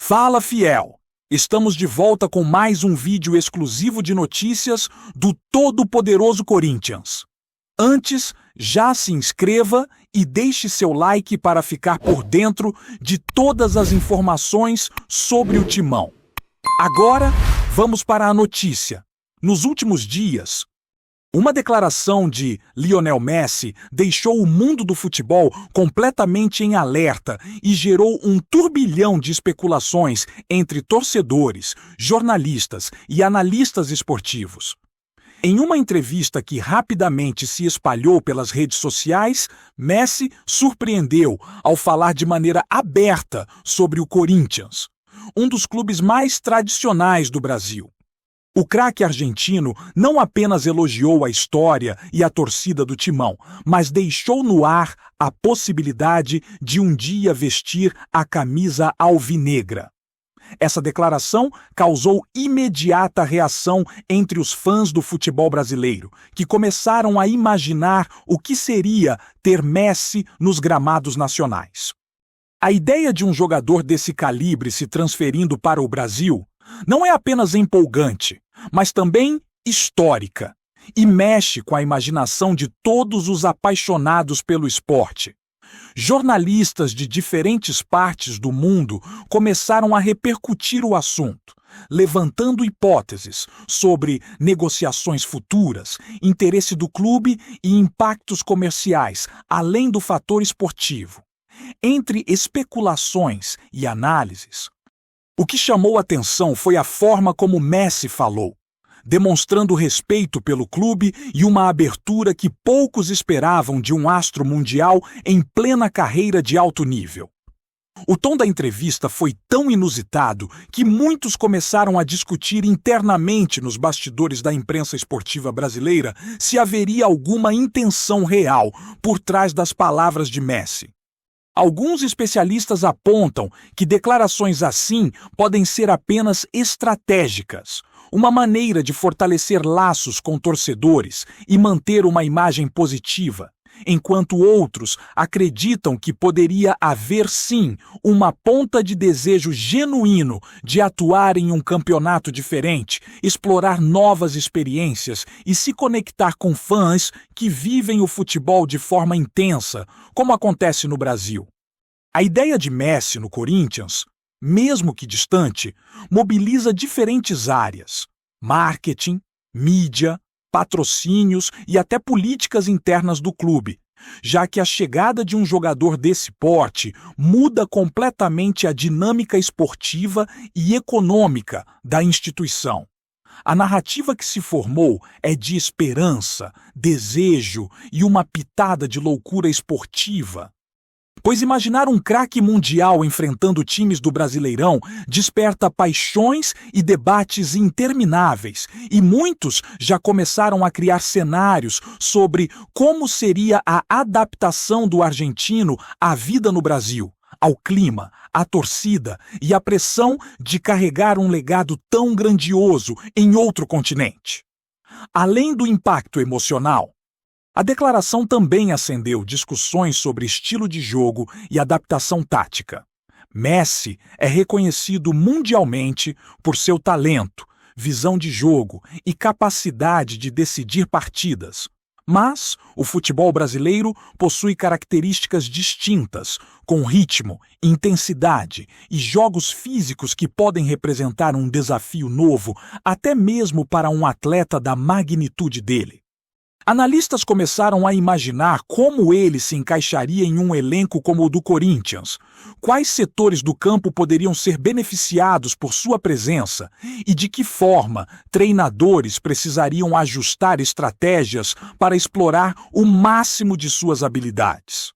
Fala, fiel! Estamos de volta com mais um vídeo exclusivo de notícias do todo-poderoso Corinthians. Antes, já se inscreva e deixe seu like para ficar por dentro de todas as informações sobre o Timão. Agora, vamos para a notícia. Nos últimos dias, uma declaração de Lionel Messi deixou o mundo do futebol completamente em alerta e gerou um turbilhão de especulações entre torcedores, jornalistas e analistas esportivos. Em uma entrevista que rapidamente se espalhou pelas redes sociais, Messi surpreendeu ao falar de maneira aberta sobre o Corinthians, um dos clubes mais tradicionais do Brasil. O craque argentino não apenas elogiou a história e a torcida do Timão, mas deixou no ar a possibilidade de um dia vestir a camisa alvinegra. Essa declaração causou imediata reação entre os fãs do futebol brasileiro, que começaram a imaginar o que seria ter Messi nos gramados nacionais. A ideia de um jogador desse calibre se transferindo para o Brasil não é apenas empolgante, mas também histórica, e mexe com a imaginação de todos os apaixonados pelo esporte. Jornalistas de diferentes partes do mundo começaram a repercutir o assunto, levantando hipóteses sobre negociações futuras, interesse do clube e impactos comerciais, além do fator esportivo. Entre especulações e análises, o que chamou atenção foi a forma como Messi falou, demonstrando respeito pelo clube e uma abertura que poucos esperavam de um astro mundial em plena carreira de alto nível. O tom da entrevista foi tão inusitado que muitos começaram a discutir internamente nos bastidores da imprensa esportiva brasileira se haveria alguma intenção real por trás das palavras de Messi. Alguns especialistas apontam que declarações assim podem ser apenas estratégicas, uma maneira de fortalecer laços com torcedores e manter uma imagem positiva, enquanto outros acreditam que poderia haver sim uma ponta de desejo genuíno de atuar em um campeonato diferente, explorar novas experiências e se conectar com fãs que vivem o futebol de forma intensa, como acontece no Brasil. A ideia de Messi no Corinthians, mesmo que distante, mobiliza diferentes áreas: marketing, mídia, patrocínios e até políticas internas do clube, já que a chegada de um jogador desse porte muda completamente a dinâmica esportiva e econômica da instituição. A narrativa que se formou é de esperança, desejo e uma pitada de loucura esportiva. Pois imaginar um craque mundial enfrentando times do Brasileirão desperta paixões e debates intermináveis, e muitos já começaram a criar cenários sobre como seria a adaptação do argentino à vida no Brasil, ao clima, à torcida e à pressão de carregar um legado tão grandioso em outro continente. Além do impacto emocional, a declaração também acendeu discussões sobre estilo de jogo e adaptação tática. Messi é reconhecido mundialmente por seu talento, visão de jogo e capacidade de decidir partidas. Mas o futebol brasileiro possui características distintas, com ritmo, intensidade e jogos físicos que podem representar um desafio novo, até mesmo para um atleta da magnitude dele. Analistas começaram a imaginar como ele se encaixaria em um elenco como o do Corinthians, quais setores do campo poderiam ser beneficiados por sua presença e de que forma treinadores precisariam ajustar estratégias para explorar o máximo de suas habilidades.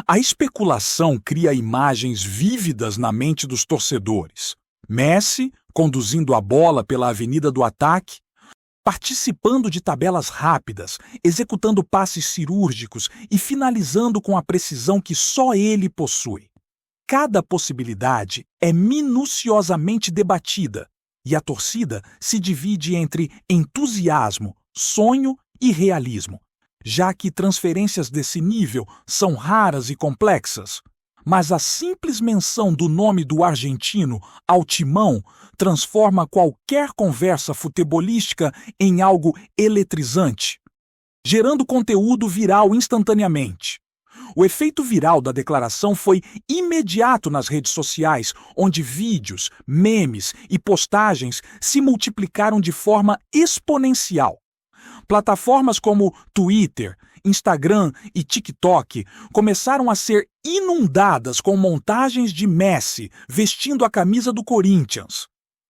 A especulação cria imagens vívidas na mente dos torcedores. Messi conduzindo a bola pela avenida do ataque, participando de tabelas rápidas, executando passes cirúrgicos e finalizando com a precisão que só ele possui. Cada possibilidade é minuciosamente debatida e a torcida se divide entre entusiasmo, sonho e realismo, já que transferências desse nível são raras e complexas. mas a simples menção do nome do argentino ao timão transforma qualquer conversa futebolística em algo eletrizante, gerando conteúdo viral instantaneamente. O efeito viral da declaração foi imediato nas redes sociais, onde vídeos, memes e postagens se multiplicaram de forma exponencial. Plataformas como Twitter, Instagram e TikTok começaram a ser inundadas com montagens de Messi vestindo a camisa do Corinthians,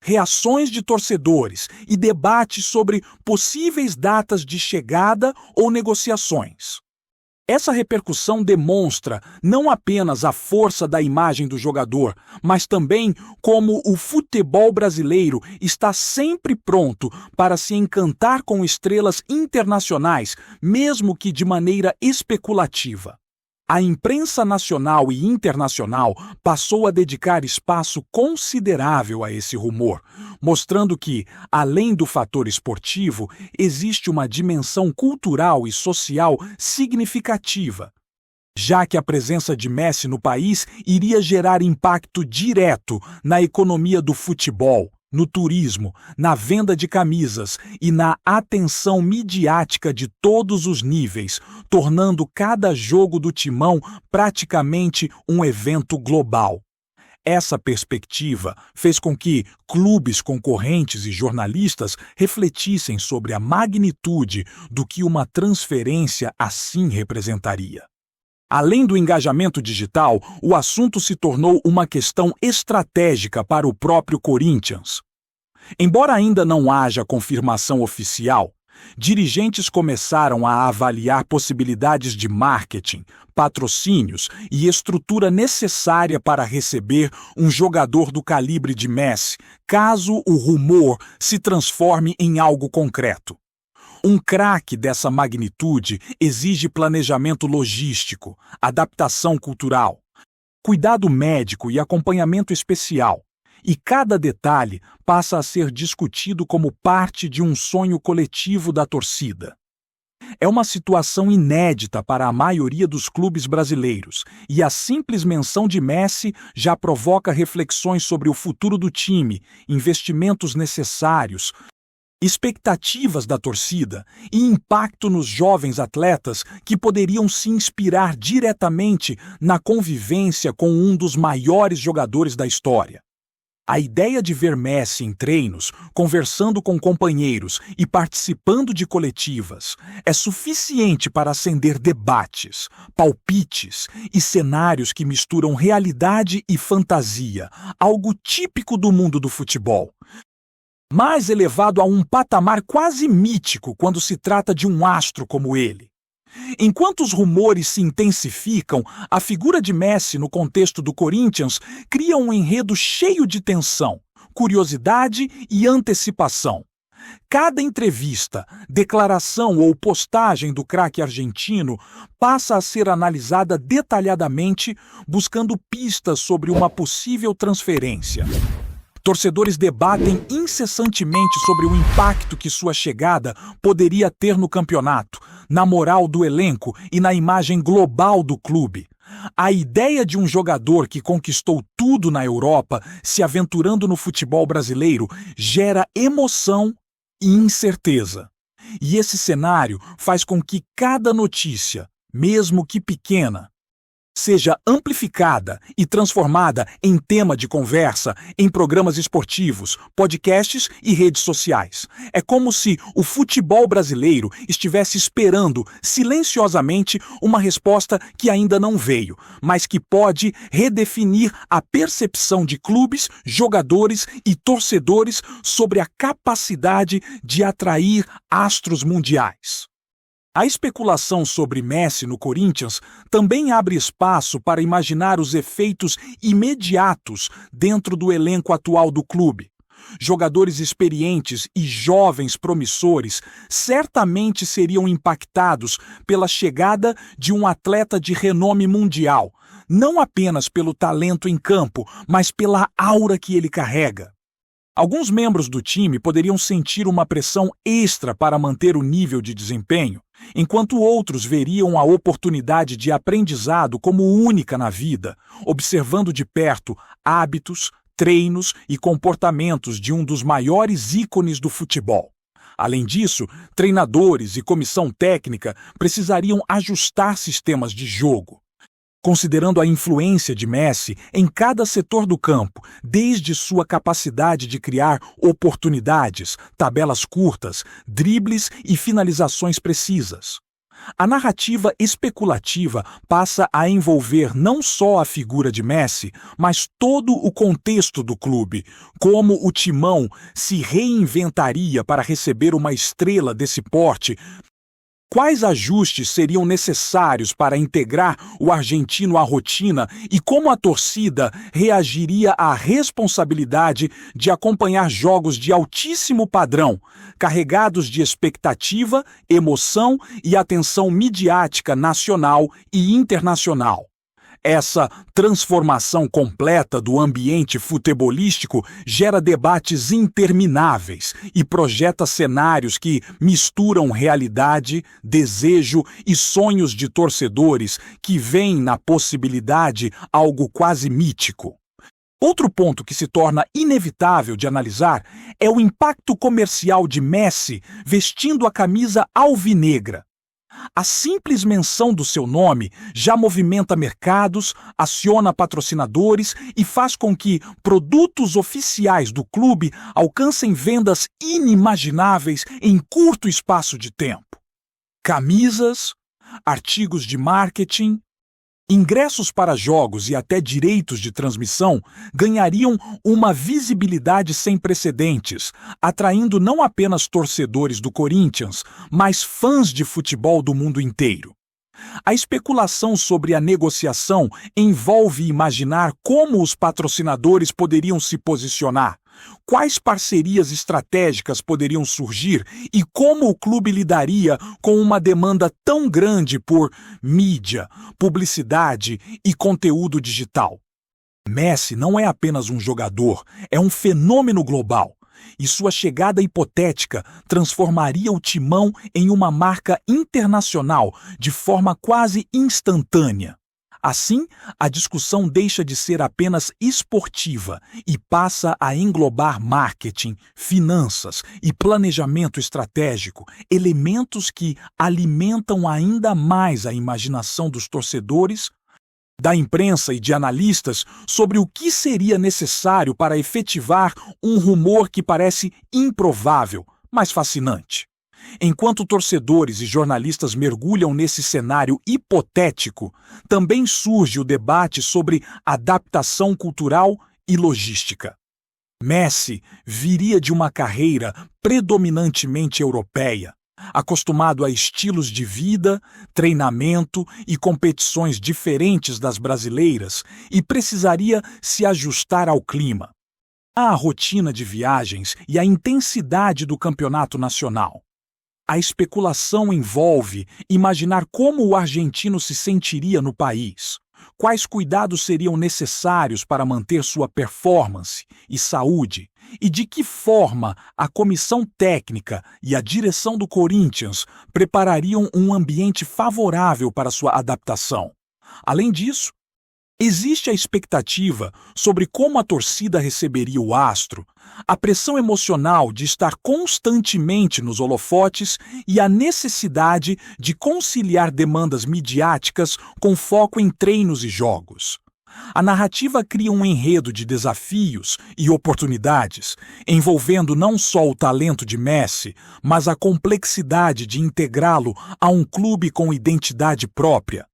reações de torcedores e debates sobre possíveis datas de chegada ou negociações. Essa repercussão demonstra não apenas a força da imagem do jogador, mas também como o futebol brasileiro está sempre pronto para se encantar com estrelas internacionais, mesmo que de maneira especulativa. A imprensa nacional e internacional passou a dedicar espaço considerável a esse rumor, mostrando que, além do fator esportivo, existe uma dimensão cultural e social significativa, já que a presença de Messi no país iria gerar impacto direto na economia do futebol, no turismo, na venda de camisas e na atenção midiática de todos os níveis, tornando cada jogo do Timão praticamente um evento global. Essa perspectiva fez com que clubes concorrentes e jornalistas refletissem sobre a magnitude do que uma transferência assim representaria. Além do engajamento digital, o assunto se tornou uma questão estratégica para o próprio Corinthians. Embora ainda não haja confirmação oficial, dirigentes começaram a avaliar possibilidades de marketing, patrocínios e estrutura necessária para receber um jogador do calibre de Messi, caso o rumor se transforme em algo concreto. Um craque dessa magnitude exige planejamento logístico, adaptação cultural, cuidado médico e acompanhamento especial, e cada detalhe passa a ser discutido como parte de um sonho coletivo da torcida. É uma situação inédita para a maioria dos clubes brasileiros, e a simples menção de Messi já provoca reflexões sobre o futuro do time, investimentos necessários, expectativas da torcida e impacto nos jovens atletas que poderiam se inspirar diretamente na convivência com um dos maiores jogadores da história. A ideia de ver Messi em treinos, conversando com companheiros e participando de coletivas é suficiente para acender debates, palpites e cenários que misturam realidade e fantasia, algo típico do mundo do futebol, mas elevado a um patamar quase mítico quando se trata de um astro como ele. Enquanto os rumores se intensificam, a figura de Messi no contexto do Corinthians cria um enredo cheio de tensão, curiosidade e antecipação. Cada entrevista, declaração ou postagem do craque argentino passa a ser analisada detalhadamente, buscando pistas sobre uma possível transferência. Torcedores debatem incessantemente sobre o impacto que sua chegada poderia ter no campeonato, na moral do elenco e na imagem global do clube. A ideia de um jogador que conquistou tudo na Europa se aventurando no futebol brasileiro gera emoção e incerteza. E esse cenário faz com que cada notícia, mesmo que pequena, seja amplificada e transformada em tema de conversa em programas esportivos, podcasts e redes sociais. É como se o futebol brasileiro estivesse esperando silenciosamente uma resposta que ainda não veio, mas que pode redefinir a percepção de clubes, jogadores e torcedores sobre a capacidade de atrair astros mundiais. A especulação sobre Messi no Corinthians também abre espaço para imaginar os efeitos imediatos dentro do elenco atual do clube. Jogadores experientes e jovens promissores certamente seriam impactados pela chegada de um atleta de renome mundial, não apenas pelo talento em campo, mas pela aura que ele carrega. Alguns membros do time poderiam sentir uma pressão extra para manter o nível de desempenho, enquanto outros veriam a oportunidade de aprendizado como única na vida, observando de perto hábitos, treinos e comportamentos de um dos maiores ícones do futebol. Além disso, treinadores e comissão técnica precisariam ajustar sistemas de jogo, considerando a influência de Messi em cada setor do campo, desde sua capacidade de criar oportunidades, tabelas curtas, dribles e finalizações precisas. A narrativa especulativa passa a envolver não só a figura de Messi, mas todo o contexto do clube, como o timão se reinventaria para receber uma estrela desse porte. Quais ajustes seriam necessários para integrar o argentino à rotina e como a torcida reagiria à responsabilidade de acompanhar jogos de altíssimo padrão, carregados de expectativa, emoção e atenção midiática nacional e internacional? Essa transformação completa do ambiente futebolístico gera debates intermináveis e projeta cenários que misturam realidade, desejo e sonhos de torcedores que veem na possibilidade algo quase mítico. Outro ponto que se torna inevitável de analisar é o impacto comercial de Messi vestindo a camisa alvinegra. A simples menção do seu nome já movimenta mercados, aciona patrocinadores e faz com que produtos oficiais do clube alcancem vendas inimagináveis em curto espaço de tempo. Camisas, artigos de marketing, ingressos para jogos e até direitos de transmissão ganhariam uma visibilidade sem precedentes, atraindo não apenas torcedores do Corinthians, mas fãs de futebol do mundo inteiro. A especulação sobre a negociação envolve imaginar como os patrocinadores poderiam se posicionar, quais parcerias estratégicas poderiam surgir e como o clube lidaria com uma demanda tão grande por mídia, publicidade e conteúdo digital. Messi não é apenas um jogador, é um fenômeno global. E sua chegada hipotética transformaria o timão em uma marca internacional de forma quase instantânea. Assim, a discussão deixa de ser apenas esportiva e passa a englobar marketing, finanças e planejamento estratégico, elementos que alimentam ainda mais a imaginação dos torcedores, da imprensa e de analistas sobre o que seria necessário para efetivar um rumor que parece improvável, mas fascinante. Enquanto torcedores e jornalistas mergulham nesse cenário hipotético, também surge o debate sobre adaptação cultural e logística. Messi viria de uma carreira predominantemente europeia, acostumado a estilos de vida, treinamento e competições diferentes das brasileiras, e precisaria se ajustar ao clima, à rotina de viagens e à intensidade do campeonato nacional. A especulação envolve imaginar como o argentino se sentiria no país, quais cuidados seriam necessários para manter sua performance e saúde, e de que forma a comissão técnica e a direção do Corinthians preparariam um ambiente favorável para sua adaptação. Além disso, existe a expectativa sobre como a torcida receberia o astro, a pressão emocional de estar constantemente nos holofotes e a necessidade de conciliar demandas midiáticas com foco em treinos e jogos. A narrativa cria um enredo de desafios e oportunidades, envolvendo não só o talento de Messi, mas a complexidade de integrá-lo a um clube com identidade própria.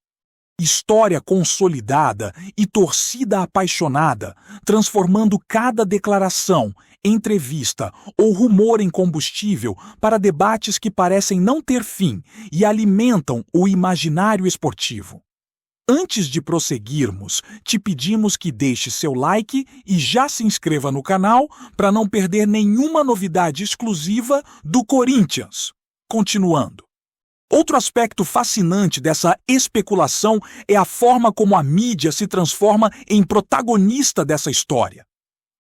História consolidada e torcida apaixonada, transformando cada declaração, entrevista ou rumor em combustível para debates que parecem não ter fim e alimentam o imaginário esportivo. Antes de prosseguirmos, te pedimos que deixe seu like e já se inscreva no canal para não perder nenhuma novidade exclusiva do Corinthians. Continuando. Outro aspecto fascinante dessa especulação é a forma como a mídia se transforma em protagonista dessa história.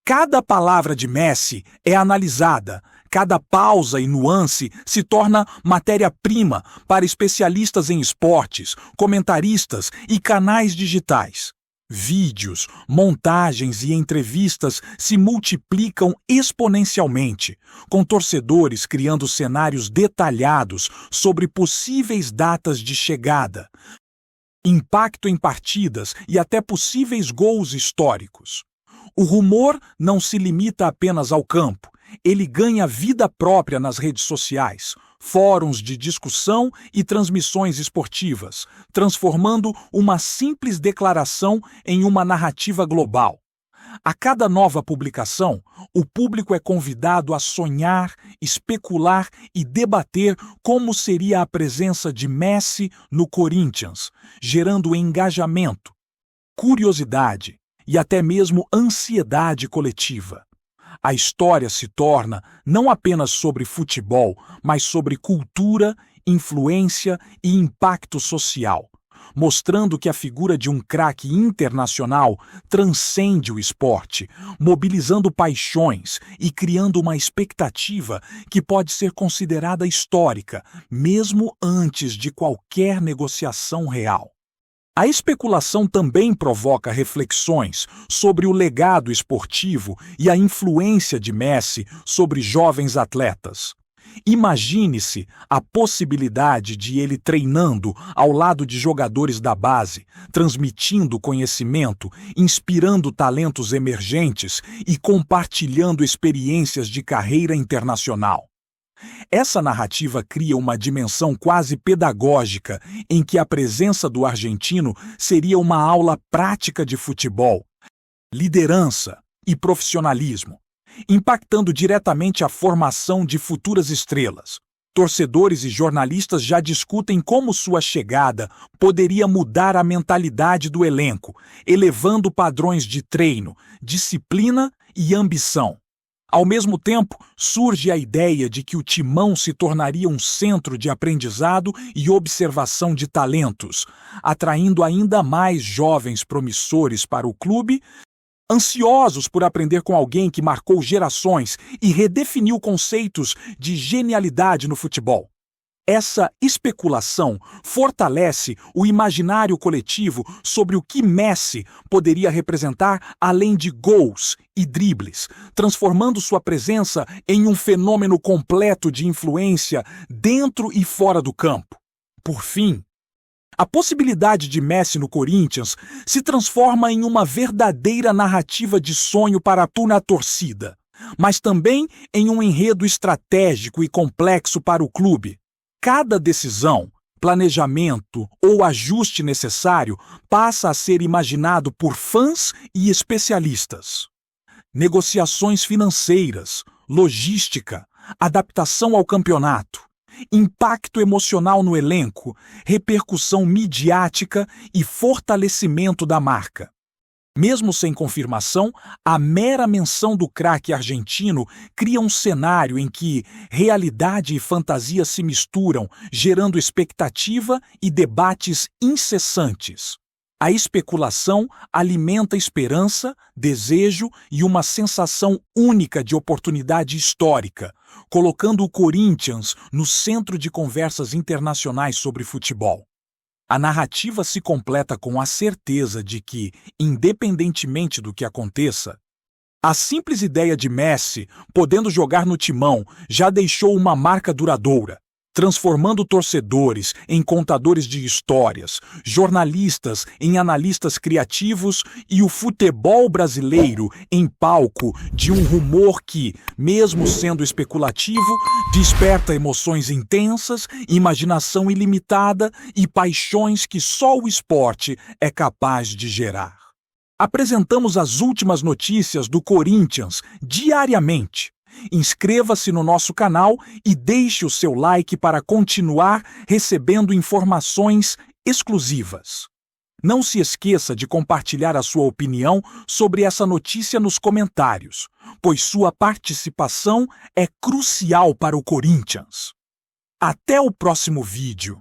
Cada palavra de Messi é analisada, cada pausa e nuance se torna matéria-prima para especialistas em esportes, comentaristas e canais digitais. Vídeos, montagens e entrevistas se multiplicam exponencialmente, com torcedores criando cenários detalhados sobre possíveis datas de chegada, impacto em partidas e até possíveis gols históricos. O rumor não se limita apenas ao campo, ele ganha vida própria nas redes sociais, fóruns de discussão e transmissões esportivas, transformando uma simples declaração em uma narrativa global. A cada nova publicação, o público é convidado a sonhar, especular e debater como seria a presença de Messi no Corinthians, gerando engajamento, curiosidade e até mesmo ansiedade coletiva. A história se torna não apenas sobre futebol, mas sobre cultura, influência e impacto social, mostrando que a figura de um craque internacional transcende o esporte, mobilizando paixões e criando uma expectativa que pode ser considerada histórica, mesmo antes de qualquer negociação real. A especulação também provoca reflexões sobre o legado esportivo e a influência de Messi sobre jovens atletas. Imagine-se a possibilidade de ele treinando ao lado de jogadores da base, transmitindo conhecimento, inspirando talentos emergentes e compartilhando experiências de carreira internacional. Essa narrativa cria uma dimensão quase pedagógica em que a presença do argentino seria uma aula prática de futebol, liderança e profissionalismo, impactando diretamente a formação de futuras estrelas. Torcedores e jornalistas já discutem como sua chegada poderia mudar a mentalidade do elenco, elevando padrões de treino, disciplina e ambição. Ao mesmo tempo, surge a ideia de que o Timão se tornaria um centro de aprendizado e observação de talentos, atraindo ainda mais jovens promissores para o clube, ansiosos por aprender com alguém que marcou gerações e redefiniu conceitos de genialidade no futebol. Essa especulação fortalece o imaginário coletivo sobre o que Messi poderia representar além de gols e dribles, transformando sua presença em um fenômeno completo de influência dentro e fora do campo. Por fim, a possibilidade de Messi no Corinthians se transforma em uma verdadeira narrativa de sonho para a torcida, mas também em um enredo estratégico e complexo para o clube. Cada decisão, planejamento ou ajuste necessário passa a ser imaginado por fãs e especialistas. Negociações financeiras, logística, adaptação ao campeonato, impacto emocional no elenco, repercussão midiática e fortalecimento da marca. Mesmo sem confirmação, a mera menção do craque argentino cria um cenário em que realidade e fantasia se misturam, gerando expectativa e debates incessantes. A especulação alimenta esperança, desejo e uma sensação única de oportunidade histórica, colocando o Corinthians no centro de conversas internacionais sobre futebol. A narrativa se completa com a certeza de que, independentemente do que aconteça, a simples ideia de Messi podendo jogar no Timão já deixou uma marca duradoura, transformando torcedores em contadores de histórias, jornalistas em analistas criativos e o futebol brasileiro em palco de um rumor que, mesmo sendo especulativo, desperta emoções intensas, imaginação ilimitada e paixões que só o esporte é capaz de gerar. Apresentamos as últimas notícias do Corinthians diariamente. Inscreva-se no nosso canal e deixe o seu like para continuar recebendo informações exclusivas. Não se esqueça de compartilhar a sua opinião sobre essa notícia nos comentários, pois sua participação é crucial para o Corinthians. Até o próximo vídeo.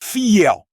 Fiel!